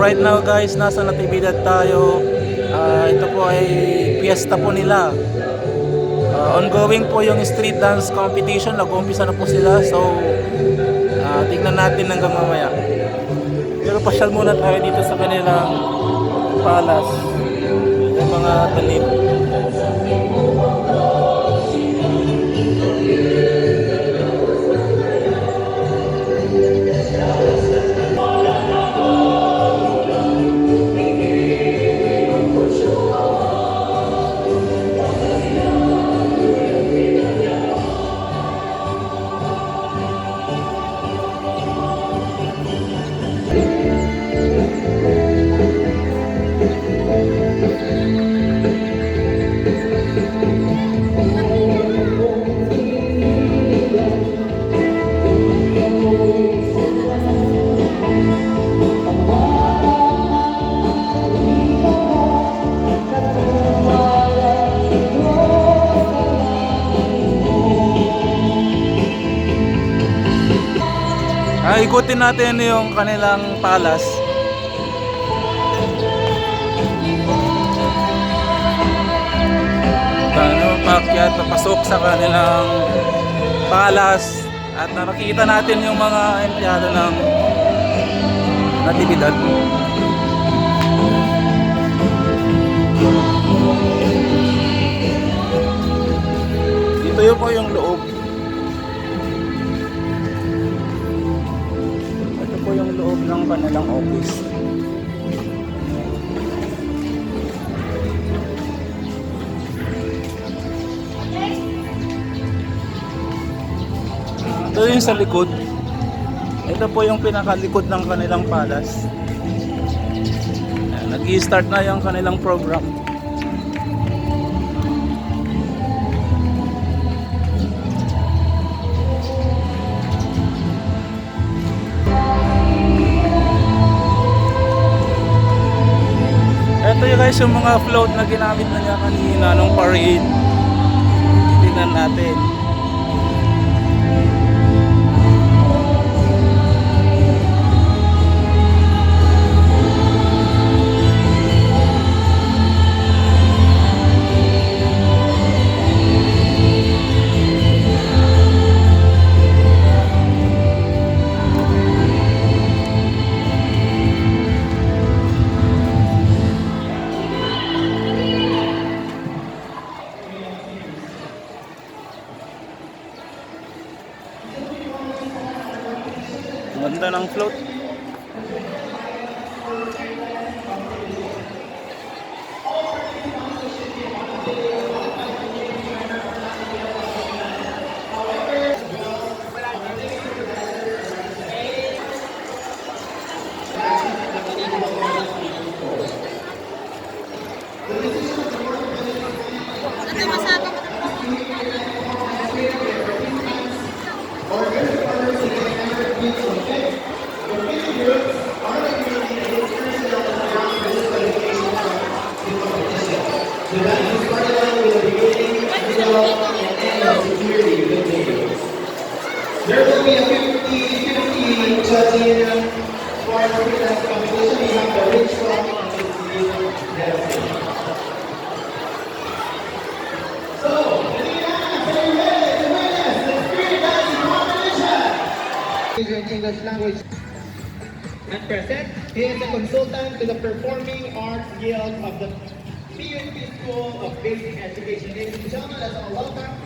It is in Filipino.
right now guys, nasa Natividad tayo. Ito po ay fiesta po nila. Ongoing po yung street dance competition. Nag-uumpisa na po sila. So tingnan natin hanggang mamaya. Pero pasyal muna tayo dito sa kanilang palace. Yung mga talim. Ikutin natin yung kanilang palace. Pakyat, papasok sa kanilang palace at nakikita natin yung mga empleyado ng Natividad. Dito yun po yung loob. Yung loob ng kanilang office. Ito yung sa likod. Ito po yung pinakalikod ng kanilang palace. Nag-i-start na yung kanilang program. Ito yung guys yung mga float na ginamit na niya kanina nung parade. Tingnan natin. Ganda ng float. There will be a 50-50 judging for the dance competition. We have the rich rock and the dancing. So, the spirit dancing competition. English language. At present, he is a consultant to the Performing Arts Guild of the PUP School of Basic Education. Ladies and gentlemen, let's all welcome